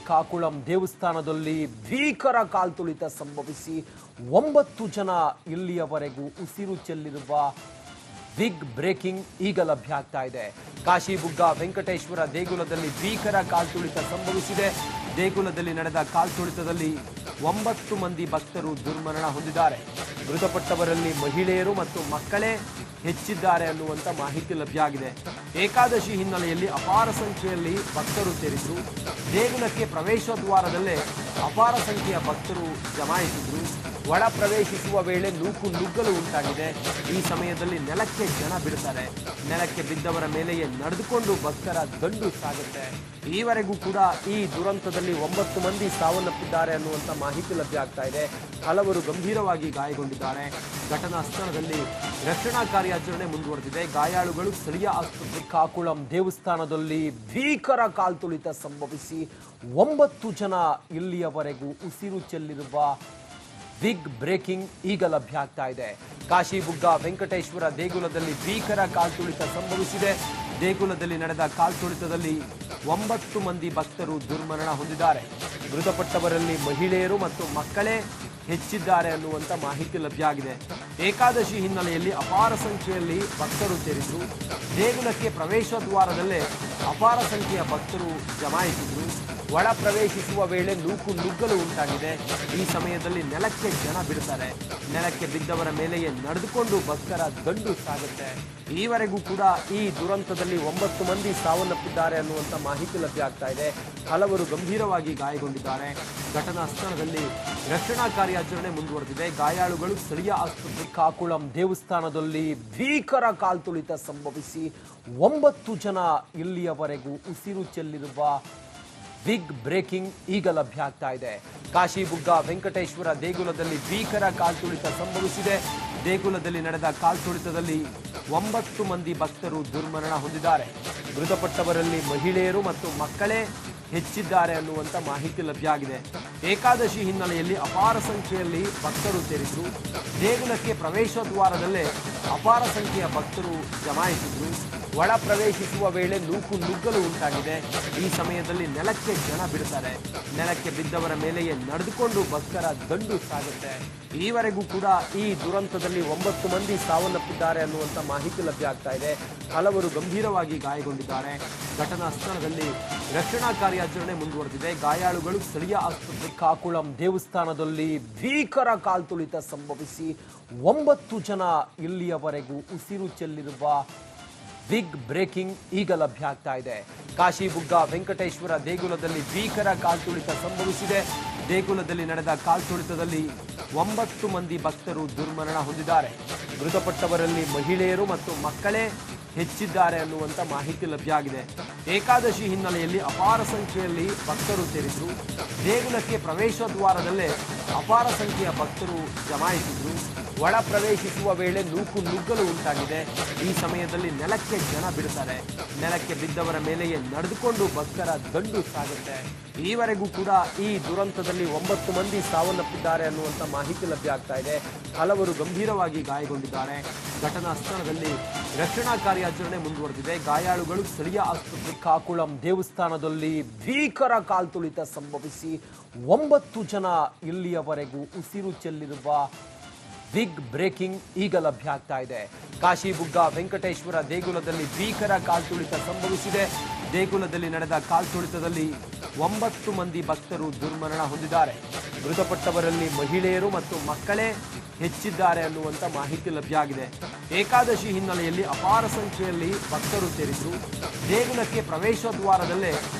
ಶ್ರೀಕಾಕುಳಂ ದೇವಸ್ಥಾನದಲ್ಲಿ ಭೀಕರ ಕಾಲ್ತುಳಿತ ಸಂಭವಿಸಿ 9 ಜನ ಇಲ್ಲಿಯವರೆಗೂ ಉಸಿರು ಚೆಲ್ಲಿರುವ ಬಿಗ್ ಬ್ರೇಕಿಂಗ್ ಈಗ ಲಭ್ಯ ಆಗ್ತಾ ಇದೆ. ಕಾಶಿಬುಗ್ಗ ವೆಂಕಟೇಶ್ವರ ದೇಗುಲದಲ್ಲಿ ಭೀಕರ ಕಾಲ್ತುಳಿತ ಸಂಭವಿಸಿದೆ. ದೇಗುಲದಲ್ಲಿ ನಡೆದ ಕಾಲ್ತುಳಿತದಲ್ಲಿ 9 ಮಂದಿ ಭಕ್ತರು ದುರ್ಮರಣ ಹೊಂದಿದ್ದಾರೆ. ಮೃತಪಟ್ಟವರಲ್ಲಿ ಮಹಿಳೆಯರು ಮತ್ತು ಮಕ್ಕಳೇ ಹೆಚ್ಚಿದ್ದಾರೆ ಅನ್ನುವಂಥ ಮಾಹಿತಿ ಲಭ್ಯ ಆಗಿದೆ. ಏಕಾದಶಿ ಹಿನ್ನೆಲೆಯಲ್ಲಿ ಅಪಾರ ಸಂಖ್ಯೆಯಲ್ಲಿ ಭಕ್ತರು ಸೇರಿದ್ರು. ದೇಗುಲಕ್ಕೆ ಪ್ರವೇಶ ದ್ವಾರದಲ್ಲೇ ಅಪಾರ ಸಂಖ್ಯೆಯ ಭಕ್ತರು ಜಮಾಯಿಸಿದ್ರು. ಒಳ ಪ್ರವೇಶಿಸುವ ವೇಳೆ ನುಗ್ಗಲು ಉಂಟಾಗಿದೆ. ಈ ಸಮಯದಲ್ಲಿ ನೆಲಕ್ಕೆ ಜನ ಬಿಡ್ತಾರೆ. ನೆಲಕ್ಕೆ ಬಿದ್ದವರ ಮೇಲೆಯೇ ನಡೆದುಕೊಂಡು ಭಕ್ತರ ದಂಡು ಸಾಗುತ್ತೆ. ಈವರೆಗೂ ಕೂಡ ಈ ದುರಂತದಲ್ಲಿ 9 ಮಂದಿ ಸಾವನ್ನಪ್ಪಿದ್ದಾರೆ ಅನ್ನುವಂಥ ಮಾಹಿತಿ ಲಭ್ಯ ಆಗ್ತಾ ಇದೆ. ಹಲವರು ಗಂಭೀರವಾಗಿ ಗಾಯಗೊಂಡಿದ್ದಾರೆ. ಘಟನಾ ಸ್ಥಳದಲ್ಲಿ ರಕ್ಷಣಾ ಕಾರ್ಯಾಚರಣೆ ಮುಂದುವರೆದಿದೆ. ಗಾಯಾಳುಗಳು ಸ್ಥಳೀಯ ಆಸ್ಪತ್ರೆ ಕಾಕುಳಂ ದೇವಸ್ಥಾನದಲ್ಲಿ ಭೀಕರ ಕಾಲ್ತುಳಿತ ಸಂಭವಿಸಿ 9 ಜನ ಇಲ್ಲಿಯವರೆಗೂ ಉಸಿರು ಚೆಲ್ಲಿರುವ ಬಿಗ್ ಬ್ರೇಕಿಂಗ್ ಈಗ ಲಭ್ಯ ಆಗ್ತಾ ಇದೆ. ಕಾಶಿಬುಗ್ಗ ವೆಂಕಟೇಶ್ವರ ದೇಗುಲದಲ್ಲಿ ಭೀಕರ ಕಾಲ್ತುಳಿತ ಸಂಭವಿಸಿದೆ. ದೇಗುಲದಲ್ಲಿ ನಡೆದ ಕಾಲ್ತುಳಿತದಲ್ಲಿ 9 ಮಂದಿ ಭಕ್ತರು ದುರ್ಮರಣ ಹೊಂದಿದ್ದಾರೆ. ಮೃತಪಟ್ಟವರಲ್ಲಿ ಮಹಿಳೆಯರು ಮತ್ತು ಮಕ್ಕಳೇ ಹೆಚ್ಚಿದ್ದಾರೆ ಅನ್ನುವಂಥ ಮಾಹಿತಿ ಲಭ್ಯ ಆಗಿದೆ. ಏಕಾದಶಿ ಹಿನ್ನೆಲೆಯಲ್ಲಿ ಅಪಾರ ಸಂಖ್ಯೆಯಲ್ಲಿ ಭಕ್ತರು ಸೇರಿದ್ರು. ದೇಗುಲಕ್ಕೆ ಪ್ರವೇಶ ದ್ವಾರದಲ್ಲೇ ಅಪಾರ ಸಂಖ್ಯೆಯ ಭಕ್ತರು ಜಮಾಯಿಸಿದ್ರು. ಒಳ ಪ್ರವೇಶಿಸುವ ವೇಳೆ ನುಗ್ಗಲು ಉಂಟಾಗಿದೆ. ಈ ಸಮಯದಲ್ಲಿ ನೆಲಕ್ಕೆ ಜನ ಬಿಡ್ತಾರೆ. ನೆಲಕ್ಕೆ ಬಿದ್ದವರ ಮೇಲೆಯೇ ನಡೆದುಕೊಂಡು ಭಕ್ತರ ದಂಡು ಸಾಗುತ್ತೆ. ಈವರೆಗೂ ಕೂಡ ಈ ದುರಂತದಲ್ಲಿ 9 ಮಂದಿ ಸಾವನ್ನಪ್ಪಿದ್ದಾರೆ ಅನ್ನುವಂಥ ಮಾಹಿತಿ ಲಭ್ಯ ಆಗ್ತಾ ಇದೆ. ಹಲವರು ಗಂಭೀರವಾಗಿ ಗಾಯಗೊಂಡಿದ್ದಾರೆ. ಘಟನಾ ಸ್ಥಳದಲ್ಲಿ ರಕ್ಷಣಾ ಕಾರ್ಯಾಚರಣೆ ಮುಂದುವರೆದಿದೆ. ಗಾಯಾಳುಗಳು ಸ್ಥಳೀಯ ಆಸ್ಪತ್ರೆ ಕಾಕುಳಂ ದೇವಸ್ಥಾನದಲ್ಲಿ ಭೀಕರ ಕಾಲ್ತುಳಿತ ಸಂಭವಿಸಿ 9 ಜನ ಇಲ್ಲಿಯವರೆಗೂ ಉಸಿರು ಚೆಲ್ಲಿರುವ ಬಿಗ್ ಬ್ರೇಕಿಂಗ್ ಈಗ ಲಭ್ಯ ಆಗ್ತಾ ಇದೆ. ಕಾಶಿಬುಗ್ಗ ವೆಂಕಟೇಶ್ವರ ದೇಗುಲದಲ್ಲಿ ಭೀಕರ ಕಾಲ್ತುಳಿತ ಸಂಭವಿಸಿದೆ. ದೇಗುಲದಲ್ಲಿ ನಡೆದ ಕಾಲ್ತುಳಿತದಲ್ಲಿ 9 ಮಂದಿ ಭಕ್ತರು ದುರ್ಮರಣ ಹೊಂದಿದ್ದಾರೆ. ಮೃತಪಟ್ಟವರಲ್ಲಿ ಮಹಿಳೆಯರು ಮತ್ತು ಮಕ್ಕಳೇ ಹೆಚ್ಚಿದ್ದಾರೆ ಅನ್ನುವಂಥ ಮಾಹಿತಿ ಲಭ್ಯ ಆಗಿದೆ. ಏಕಾದಶಿ ಹಿನ್ನೆಲೆಯಲ್ಲಿ ಅಪಾರ ಸಂಖ್ಯೆಯಲ್ಲಿ ಭಕ್ತರು ಸೇರಿದ್ರು. ದೇಗುಲಕ್ಕೆ ಪ್ರವೇಶ ದ್ವಾರದಲ್ಲೇ ಅಪಾರ ಸಂಖ್ಯೆಯ ಭಕ್ತರು ಜಮಾಯಿಸಿದ್ರು. ಒಳ ಪ್ರವೇಶಿಸುವ ವೇಳೆ ನುಗ್ಗಲು ಉಂಟಾಗಿದೆ. ಈ ಸಮಯದಲ್ಲಿ ನೆಲಕ್ಕೆ ಜನ ಬಿಡ್ತಾರೆ. ನೆಲಕ್ಕೆ ಬಿದ್ದವರ ಮೇಲೆಯೇ ನಡೆದುಕೊಂಡು ಭಕ್ತರ ದಂಡು ಸಾಗುತ್ತೆ. ಈವರೆಗೂ ಕೂಡ ಈ ದುರಂತದಲ್ಲಿ 9 ಮಂದಿ ಸಾವನ್ನಪ್ಪಿದ್ದಾರೆ ಅನ್ನುವಂಥ ಮಾಹಿತಿ ಲಭ್ಯ ಆಗ್ತಾ ಇದೆ. ಹಲವರು ಗಂಭೀರವಾಗಿ ಗಾಯಗೊಂಡಿದ್ದಾರೆ. ಘಟನಾ ಸ್ಥಳದಲ್ಲಿ ರಕ್ಷಣಾ ಕಾರ್ಯಾಚರಣೆ ಮುಂದುವರೆದಿದೆ. ಗಾಯಾಳುಗಳು ಸ್ಥಳೀಯ ಆಸ್ಪತ್ರೆ ಕಾಕುಳಂ ದೇವಸ್ಥಾನದಲ್ಲಿ ಭೀಕರ ಕಾಲ್ತುಳಿತ ಸಂಭವಿಸಿ 9 ಜನ ಇಲ್ಲಿಯವರೆಗೂ ಉಸಿರು ಚೆಲ್ಲಿರುವ ಬಿಗ್ ಬ್ರೇಕಿಂಗ್ ಈಗ ಲಭ್ಯ ಆಗ್ತಾ ಇದೆ. ಕಾಶಿಬುಗ್ಗ ವೆಂಕಟೇಶ್ವರ ದೇಗುಲದಲ್ಲಿ ಭೀಕರ ಕಾಲ್ತುಳಿತ ಸಂಭವಿಸಿದೆ. ದೇಗುಲದಲ್ಲಿ ನಡೆದ ಕಾಲ್ತುಳಿತದಲ್ಲಿ 9 ಮಂದಿ ಭಕ್ತರು ದುರ್ಮರಣ ಹೊಂದಿದ್ದಾರೆ. ಮೃತಪಟ್ಟವರಲ್ಲಿ ಮಹಿಳೆಯರು ಮತ್ತು ಮಕ್ಕಳೇ ಹೆಚ್ಚಿದ್ದಾರೆ ಅನ್ನುವಂಥ ಮಾಹಿತಿ ಲಭ್ಯ ಆಗಿದೆ. ಏಕಾದಶಿ ಹಿನ್ನೆಲೆಯಲ್ಲಿ ಅಪಾರ ಸಂಖ್ಯೆಯಲ್ಲಿ ಭಕ್ತರು ಸೇರಿದ್ರು. ದೇಗುಲಕ್ಕೆ ಪ್ರವೇಶ ದ್ವಾರದಲ್ಲೇ ಅಪಾರ ಸಂಖ್ಯೆಯ ಭಕ್ತರು ಜಮಾಯಿಸಿದ್ರು. ಒಳ ಪ್ರವೇಶಿಸುವ ವೇಳೆ ನುಗ್ಗಲು ಉಂಟಾಗಿದೆ. ಈ ಸಮಯದಲ್ಲಿ ನೆಲಕ್ಕೆ ಜನ ಬಿಡ್ತಾರೆ. ನೆಲಕ್ಕೆ ಬಿದ್ದವರ ಮೇಲೆಯೇ ನಡೆದುಕೊಂಡು ಭಕ್ತರ ದಂಡು ಸಾಗುತ್ತೆ. ಈವರೆಗೂ ಕೂಡ ಈ ದುರಂತದಲ್ಲಿ 9 ಮಂದಿ ಸಾವನ್ನಪ್ಪಿದ್ದಾರೆ ಅನ್ನುವಂಥ ಮಾಹಿತಿ ಲಭ್ಯ ಆಗ್ತಾ ಇದೆ. ಹಲವರು ಗಂಭೀರವಾಗಿ ಗಾಯಗೊಂಡಿದ್ದಾರೆ. ಘಟನಾ ಸ್ಥಳದಲ್ಲಿ ರಕ್ಷಣಾ ಕಾರ್ಯಾಚರಣೆ ಮುಂದುವರೆದಿದೆ. ಗಾಯಾಳುಗಳು ಸ್ಥಳೀಯ ಆಸ್ಪತ್ರೆ ಕಾಕುಳಂ ದೇವಸ್ಥಾನದಲ್ಲಿ ಭೀಕರ ಕಾಲ್ತುಳಿತ ಸಂಭವಿಸಿ 9 ಜನ ಇಲ್ಲಿಯವರೆಗೂ ಉಸಿರು ಚೆಲ್ಲಿರುವ ಬಿಗ್ ಬ್ರೇಕಿಂಗ್ ಈಗ ಲಭ್ಯ ಆಗ್ತಾ ಇದೆ. ಕಾಶಿಬುಗ್ಗ ವೆಂಕಟೇಶ್ವರ ದೇಗುಲದಲ್ಲಿ ಭೀಕರ ಕಾಲ್ತುಳಿತ ಸಂಭವಿಸಿದೆ. ದೇಗುಲದಲ್ಲಿ ನಡೆದ ಕಾಲ್ತುಳಿತದಲ್ಲಿ 9 ಮಂದಿ ಭಕ್ತರು ದುರ್ಮರಣ ಹೊಂದಿದ್ದಾರೆ. ಮೃತಪಟ್ಟವರಲ್ಲಿ ಮಹಿಳೆಯರು ಮತ್ತು ಮಕ್ಕಳೇ ಹೆಚ್ಚಿದ್ದಾರೆ ಅನ್ನುವಂಥ ಮಾಹಿತಿ ಲಭ್ಯ ಆಗಿದೆ. ಏಕಾದಶಿ ಹಿನ್ನೆಲೆಯಲ್ಲಿ ಅಪಾರ ಸಂಖ್ಯೆಯಲ್ಲಿ ಭಕ್ತರು ಸೇರಿದ್ರು. ದೇಗುಲಕ್ಕೆ ಪ್ರವೇಶ ದ್ವಾರದಲ್ಲೇ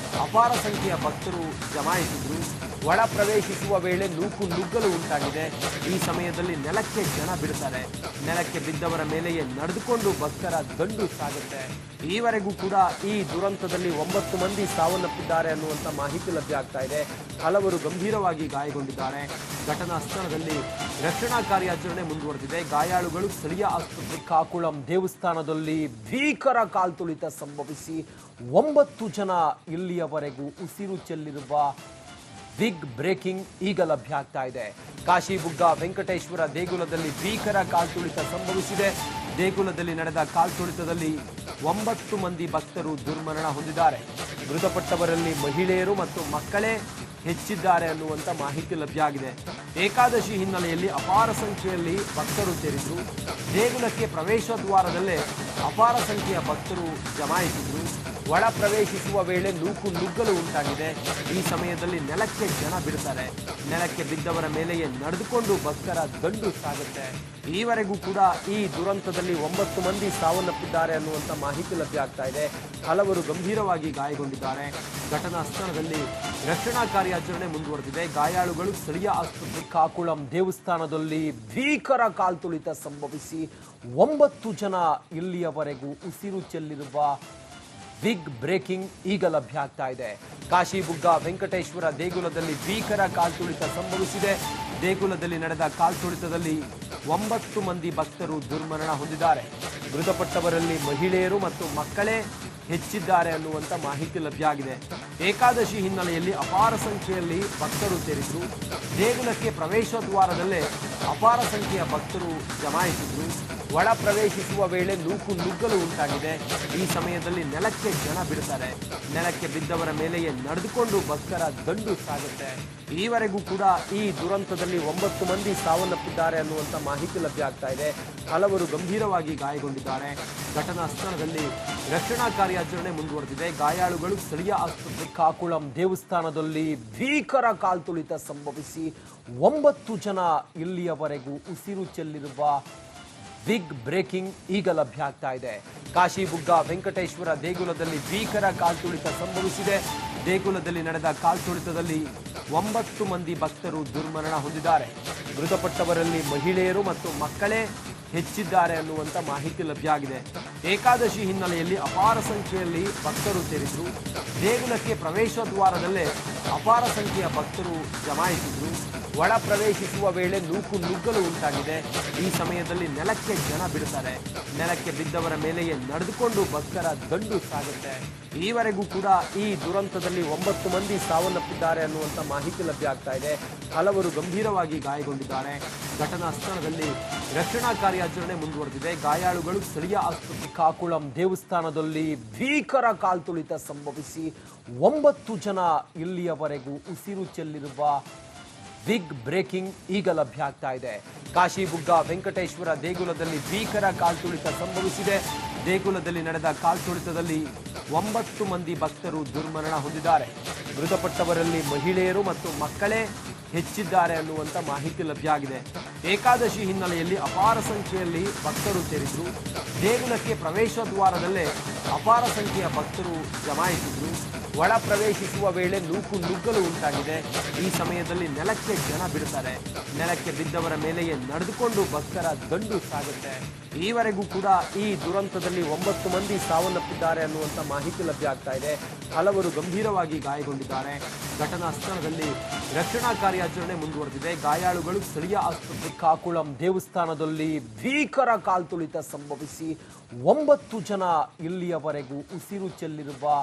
ಅಪಾರ ಸಂಖ್ಯೆಯ ಭಕ್ತರು ಜಮಾಯಿಸಿದ್ರು. ಒಳ ಪ್ರವೇಶಿಸುವ ವೇಳೆ ನುಗ್ಗಲು ಉಂಟಾಗಿದೆ. ಈ ಸಮಯದಲ್ಲಿ ನೆಲಕ್ಕೆ ಜನ ಬಿಡ್ತಾರೆ. ನೆಲಕ್ಕೆ ಬಿದ್ದವರ ಮೇಲೆಯೇ ನಡೆದುಕೊಂಡು ಭಕ್ತರ ದಂಡು ಸಾಗುತ್ತೆ. ಈವರೆಗೂ ಕೂಡ ಈ ದುರಂತದಲ್ಲಿ 9 ಮಂದಿ ಸಾವನ್ನಪ್ಪಿದ್ದಾರೆ ಅನ್ನುವಂಥ ಮಾಹಿತಿ ಲಭ್ಯ ಆಗ್ತಾ ಇದೆ. ಹಲವರು ಗಂಭೀರವಾಗಿ ಗಾಯಗೊಂಡಿದ್ದಾರೆ. ಘಟನಾ ಸ್ಥಳದಲ್ಲಿ ರಕ್ಷಣಾ ಕಾರ್ಯಾಚರಣೆ ಮುಂದುವರೆದಿದೆ. ಗಾಯಾಳುಗಳು ಸ್ಥಳೀಯ ಆಸ್ಪತ್ರೆ ಕಾಕುಳಂ ದೇವಸ್ಥಾನದಲ್ಲಿ ಭೀಕರ ಕಾಲ್ತುಳಿತ ಸಂಭವಿಸಿ 9 ಜನ ಇಲ್ಲಿಯವರೆಗೂ ಉಸಿರು ಚೆಲ್ಲಿರುವ ಬಿಗ್ ಬ್ರೇಕಿಂಗ್ ಈಗ ಲಭ್ಯ ಆಗ್ತಾ ಇದೆ. ಕಾಶಿಬುಗ್ಗ ವೆಂಕಟೇಶ್ವರ ದೇಗುಲದಲ್ಲಿ ಭೀಕರ ಕಾಲ್ತುಳಿತ ಸಂಭವಿಸಿದೆ. ದೇಗುಲದಲ್ಲಿ ನಡೆದ ಕಾಲ್ತುಳಿತದಲ್ಲಿ 9 ಮಂದಿ ಭಕ್ತರು ದುರ್ಮರಣ ಹೊಂದಿದ್ದಾರೆ. ಮೃತಪಟ್ಟವರಲ್ಲಿ ಮಹಿಳೆಯರು ಮತ್ತು ಮಕ್ಕಳೇ ಹೆಚ್ಚಿದ್ದಾರೆ ಅನ್ನುವಂಥ ಮಾಹಿತಿ ಲಭ್ಯ ಆಗಿದೆ. ಏಕಾದಶಿ ಹಿನ್ನೆಲೆಯಲ್ಲಿ ಅಪಾರ ಸಂಖ್ಯೆಯಲ್ಲಿ ಭಕ್ತರು ಸೇರಿದ್ರು. ದೇಗುಲಕ್ಕೆ ಪ್ರವೇಶ ದ್ವಾರದಲ್ಲೇ ಅಪಾರ ಸಂಖ್ಯೆಯ ಭಕ್ತರು ಜಮಾಯಿಸಿದ್ರು. ಒಳ ಪ್ರವೇಶಿಸುವ ವೇಳೆ ನುಗ್ಗಲು ಉಂಟಾಗಿದೆ. ಈ ಸಮಯದಲ್ಲಿ ನೆಲಕ್ಕೆ ಜನ ಬಿಡ್ತಾರೆ. ನೆಲಕ್ಕೆ ಬಿದ್ದವರ ಮೇಲೆಯೇ ನಡೆದುಕೊಂಡು ಭಕ್ತರ ದಂಡು ಸಾಗುತ್ತೆ. ಈವರೆಗೂ ಕೂಡ ಈ ದುರಂತದಲ್ಲಿ 9 ಮಂದಿ ಸಾವನ್ನಪ್ಪಿದ್ದಾರೆ ಅನ್ನುವಂಥ ಮಾಹಿತಿ ಲಭ್ಯ ಆಗ್ತಾ ಇದೆ. ಹಲವರು ಗಂಭೀರವಾಗಿ ಗಾಯಗೊಂಡಿದ್ದಾರೆ. ಘಟನಾ ಸ್ಥಳದಲ್ಲಿ ರಕ್ಷಣಾ ಕಾರ್ಯಾಚರಣೆ ಮುಂದುವರೆದಿದೆ. ಗಾಯಾಳುಗಳು ಸ್ಥಳೀಯ ಆಸ್ಪತ್ರೆ. ಕಾಕುಳಂ ದೇವಸ್ಥಾನದಲ್ಲಿ ಭೀಕರ ಕಾಲ್ತುಳಿತ ಸಂಭವಿಸಿ 9 ಜನ ಇಲ್ಲಿಯವರೆಗೂ ಉಸಿರು ಚೆಲ್ಲಿರುವ ಬಿಗ್ ಬ್ರೇಕಿಂಗ್ ಈಗ ಲಭ್ಯ ಆಗ್ತಾ ಇದೆ. ಕಾಶಿಬುಗ್ಗ ವೆಂಕಟೇಶ್ವರ ದೇಗುಲದಲ್ಲಿ ಭೀಕರ ಕಾಲ್ತುಳಿತ ಸಂಭವಿಸಿದೆ. ದೇಗುಲದಲ್ಲಿ ನಡೆದ ಕಾಲ್ತುಳಿತದಲ್ಲಿ 9 ಮಂದಿ ಭಕ್ತರು ದುರ್ಮರಣ ಹೊಂದಿದ್ದಾರೆ. ಮೃತಪಟ್ಟವರಲ್ಲಿ ಮಹಿಳೆಯರು ಮತ್ತು ಮಕ್ಕಳೇ ಹೆಚ್ಚಿದ್ದಾರೆ ಅನ್ನುವಂಥ ಮಾಹಿತಿ ಲಭ್ಯ ಆಗಿದೆ. ಏಕಾದಶಿ ಹಿನ್ನೆಲೆಯಲ್ಲಿ ಅಪಾರ ಸಂಖ್ಯೆಯಲ್ಲಿ ಭಕ್ತರು ಸೇರಿದ್ರು. ದೇಗುಲಕ್ಕೆ ಪ್ರವೇಶ ದ್ವಾರದಲ್ಲೇ ಅಪಾರ ಸಂಖ್ಯೆಯ ಭಕ್ತರು ಜಮಾಯಿಸಿದ್ರು. ಒಳ ಪ್ರವೇಶಿಸುವ ವೇಳೆ ನುಗ್ಗಲು ಉಂಟಾಗಿದೆ. ಈ ಸಮಯದಲ್ಲಿ ನೆಲಕ್ಕೆ ಜನ ಬಿಡ್ತಾರೆ. ನೆಲಕ್ಕೆ ಬಿದ್ದವರ ಮೇಲೆಯೇ ನಡೆದುಕೊಂಡು ಭಕ್ತರ ದಂಡು ಸಾಗುತ್ತೆ. ಈವರೆಗೂ ಕೂಡ ಈ ದುರಂತದಲ್ಲಿ 9 ಮಂದಿ ಸಾವನ್ನಪ್ಪಿದ್ದಾರೆ ಅನ್ನುವಂಥ ಮಾಹಿತಿ ಲಭ್ಯ ಆಗ್ತಾ ಇದೆ. ಹಲವರು ಗಂಭೀರವಾಗಿ ಗಾಯಗೊಂಡಿದ್ದಾರೆ. ಘಟನಾ ಸ್ಥಳದಲ್ಲಿ ರಕ್ಷಣಾ ಕಾರ್ಯಾಚರಣೆ ಮುಂದುವರೆದಿದೆ. ಗಾಯಾಳುಗಳು ಸ್ಥಳೀಯ ಆಸ್ಪತ್ರೆ. ಕಾಕುಳಂ ದೇವಸ್ಥಾನದಲ್ಲಿ ಭೀಕರ ಕಾಲ್ತುಳಿತ ಸಂಭವಿಸಿ 9 ಜನ ಇಲ್ಲಿಯವರೆಗೂ ಉಸಿರು ಚೆಲ್ಲಿರುವ ಬಿಗ್ ಬ್ರೇಕಿಂಗ್ ಈಗ ಲಭ್ಯ ಆಗ್ತಾ ಇದೆ. ಕಾಶಿಬುಗ್ಗ ವೆಂಕಟೇಶ್ವರ ದೇಗುಲದಲ್ಲಿ ಭೀಕರ ಕಾಲ್ತುಳಿತ ಸಂಭವಿಸಿದೆ. ದೇಗುಲದಲ್ಲಿ ನಡೆದ ಕಾಲ್ತುಳಿತದಲ್ಲಿ 9 ಮಂದಿ ಭಕ್ತರು ದುರ್ಮರಣ ಹೊಂದಿದ್ದಾರೆ. ಮೃತಪಟ್ಟವರಲ್ಲಿ ಮಹಿಳೆಯರು ಮತ್ತು ಮಕ್ಕಳೇ ಹೆಚ್ಚಿದ್ದಾರೆ ಅನ್ನುವಂಥ ಮಾಹಿತಿ ಲಭ್ಯ ಆಗಿದೆ. ಏಕಾದಶಿ ಹಿನ್ನೆಲೆಯಲ್ಲಿ ಅಪಾರ ಸಂಖ್ಯೆಯಲ್ಲಿ ಭಕ್ತರು ಸೇರಿದ್ರು. ದೇಗುಲಕ್ಕೆ ಪ್ರವೇಶ ದ್ವಾರದಲ್ಲೇ ಅಪಾರ ಸಂಖ್ಯೆಯ ಭಕ್ತರು ಜಮಾಯಿಸಿದ್ರು. ಒಳ ಪ್ರವೇಶಿಸುವ ವೇಳೆ ನುಗ್ಗಲು ಉಂಟಾಗಿದೆ. ಈ ಸಮಯದಲ್ಲಿ ನೆಲಕ್ಕೆ ಜನ ಬಿಡ್ತಾರೆ. ನೆಲಕ್ಕೆ ಬಿದ್ದವರ ಮೇಲೆಯೇ ನಡೆದುಕೊಂಡು ಭಕ್ತರ ದಂಡು ಸಾಗುತ್ತೆ. ಈವರೆಗೂ ಕೂಡ ಈ ದುರಂತದಲ್ಲಿ 9 ಮಂದಿ ಸಾವನ್ನಪ್ಪಿದ್ದಾರೆ ಅನ್ನುವಂಥ ಮಾಹಿತಿ ಲಭ್ಯ ಆಗ್ತಾ ಇದೆ. ಹಲವರು ಗಂಭೀರವಾಗಿ ಗಾಯಗೊಂಡಿದ್ದಾರೆ. ಘಟನಾ ಸ್ಥಳದಲ್ಲಿ ರಕ್ಷಣಾ ಕಾರ್ಯಾಚರಣೆ ಮುಂದುವರೆದಿದೆ. ಗಾಯಾಳುಗಳು ಸ್ಥಳೀಯ ಆಸ್ಪತ್ರೆ. ಕಾಕುಳಂ ದೇವಸ್ಥಾನದಲ್ಲಿ ಭೀಕರ ಕಾಲ್ತುಳಿತ ಸಂಭವಿಸಿ 9 ಜನ ಇಲ್ಲಿಯವರೆಗೂ ಉಸಿರು ಚೆಲ್ಲಿರುವ ಬಿಗ್ ಬ್ರೇಕಿಂಗ್ ಈಗ ಲಭ್ಯ ಆಗ್ತಾ ಇದೆ. ಕಾಶಿಬುಗ್ಗ ವೆಂಕಟೇಶ್ವರ ದೇಗುಲದಲ್ಲಿ ಭೀಕರ ಕಾಲ್ತುಳಿತ ಸಂಭವಿಸಿದೆ. ದೇಗುಲದಲ್ಲಿ ನಡೆದ ಕಾಲ್ತುಳಿತದಲ್ಲಿ 9 ಮಂದಿ ಭಕ್ತರು ದುರ್ಮರಣ ಹೊಂದಿದ್ದಾರೆ. ಮೃತಪಟ್ಟವರಲ್ಲಿ ಮಹಿಳೆಯರು ಮತ್ತು ಮಕ್ಕಳೇ ಹೆಚ್ಚಿದ್ದಾರೆ ಅನ್ನುವಂಥ ಮಾಹಿತಿ ಲಭ್ಯ ಆಗಿದೆ. ಏಕಾದಶಿ ಹಿನ್ನೆಲೆಯಲ್ಲಿ ಅಪಾರ ಸಂಖ್ಯೆಯಲ್ಲಿ ಭಕ್ತರು ಸೇರಿದ್ರು. ದೇಗುಲಕ್ಕೆ ಪ್ರವೇಶ ದ್ವಾರದಲ್ಲೇ ಅಪಾರ ಸಂಖ್ಯೆಯ ಭಕ್ತರು ಜಮಾಯಿಸಿದ್ರು. ಒಳ ಪ್ರವೇಶಿಸುವ ವೇಳೆ ನುಗ್ಗಲು ಉಂಟಾಗಿದೆ. ಈ ಸಮಯದಲ್ಲಿ ನೆಲಕ್ಕೆ ಜನ ಬಿಡ್ತಾರೆ. ನೆಲಕ್ಕೆ ಬಿದ್ದವರ ಮೇಲೆಯೇ ನಡೆದುಕೊಂಡು ಭಕ್ತರ ದಂಡು ಸಾಗುತ್ತೆ. ಈವರೆಗೂ ಕೂಡ ಈ ದುರಂತದಲ್ಲಿ 9 ಮಂದಿ ಸಾವನ್ನಪ್ಪಿದ್ದಾರೆ ಅನ್ನುವಂಥ ಮಾಹಿತಿ ಲಭ್ಯ ಆಗ್ತಾ ಇದೆ. ಹಲವರು ಗಂಭೀರವಾಗಿ ಗಾಯಗೊಂಡಿದ್ದಾರೆ. ಘಟನಾ ಸ್ಥಳದಲ್ಲಿ ರಕ್ಷಣಾ ಕಾರ್ಯಾಚರಣೆ ಮುಂದುವರೆದಿದೆ. ಗಾಯಾಳುಗಳು ಸ್ಥಳೀಯ ಆಸ್ಪತ್ರೆ. ಕಾಕುಳಂ ದೇವಸ್ಥಾನದಲ್ಲಿ ಭೀಕರ ಕಾಲ್ತುಳಿತ ಸಂಭವಿಸಿ 9 ಜನ ಇಲ್ಲಿಯವರೆಗೂ ಉಸಿರು ಚೆಲ್ಲಿರುವ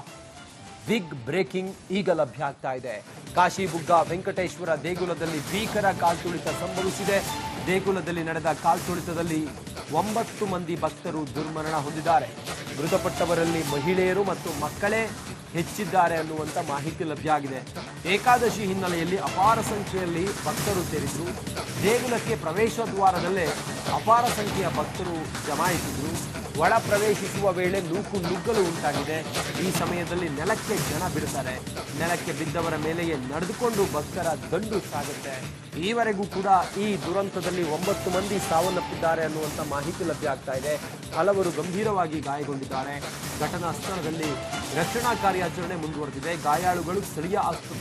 ಬಿಗ್ ಬ್ರೇಕಿಂಗ್ ಈಗ ಲಭ್ಯ ಆಗ್ತಾ ಇದೆ. ಕಾಶಿಬುಗ್ಗ ವೆಂಕಟೇಶ್ವರ ದೇಗುಲದಲ್ಲಿ ಭೀಕರ ಕಾಲ್ತುಳಿತ ಸಂಭವಿಸಿದೆ. ದೇಗುಲದಲ್ಲಿ ನಡೆದ ಕಾಲ್ತುಳಿತದಲ್ಲಿ 9 ಮಂದಿ ಭಕ್ತರು ದುರ್ಮರಣ ಹೊಂದಿದ್ದಾರೆ. ಮೃತಪಟ್ಟವರಲ್ಲಿ ಮಹಿಳೆಯರು ಮತ್ತು ಮಕ್ಕಳೇ ಹೆಚ್ಚಿದ್ದಾರೆ ಅನ್ನುವಂಥ ಮಾಹಿತಿ ಲಭ್ಯ ಆಗಿದೆ. ಏಕಾದಶಿ ಹಿನ್ನೆಲೆಯಲ್ಲಿ ಅಪಾರ ಸಂಖ್ಯೆಯಲ್ಲಿ ಭಕ್ತರು ಸೇರಿದ್ರು. ದೇಗುಲಕ್ಕೆ ಪ್ರವೇಶ ದ್ವಾರದಲ್ಲೇ ಅಪಾರ ಸಂಖ್ಯೆಯ ಭಕ್ತರು ಜಮಾಯಿಸಿದ್ರು. ಒಳ ಪ್ರವೇಶಿಸುವ ವೇಳೆ ನುಗ್ಗಲು ಉಂಟಾಗಿದೆ. ಈ ಸಮಯದಲ್ಲಿ ನೆಲಕ್ಕೆ ಜನ ಬಿಡ್ತಾರೆ. ನೆಲಕ್ಕೆ ಬಿದ್ದವರ ಮೇಲೆಯೇ ನಡೆದುಕೊಂಡು ಭಕ್ತರ ದಂಡು ಸಾಗುತ್ತೆ. ಈವರೆಗೂ ಕೂಡ ಈ ದುರಂತದಲ್ಲಿ 9 ಮಂದಿ ಸಾವನ್ನಪ್ಪಿದ್ದಾರೆ ಅನ್ನುವಂಥ ಮಾಹಿತಿ ಲಭ್ಯ ಆಗ್ತಾ ಇದೆ. ಹಲವರು ಗಂಭೀರವಾಗಿ ಗಾಯಗೊಂಡಿದ್ದಾರೆ. ಘಟನಾ ಸ್ಥಳದಲ್ಲಿ ರಕ್ಷಣಾ ಕಾರ್ಯಾಚರಣೆ ಮುಂದುವರೆದಿದೆ. ಗಾಯಾಳುಗಳು ಸ್ಥಳೀಯ ಆಸ್ಪತ್ರೆ.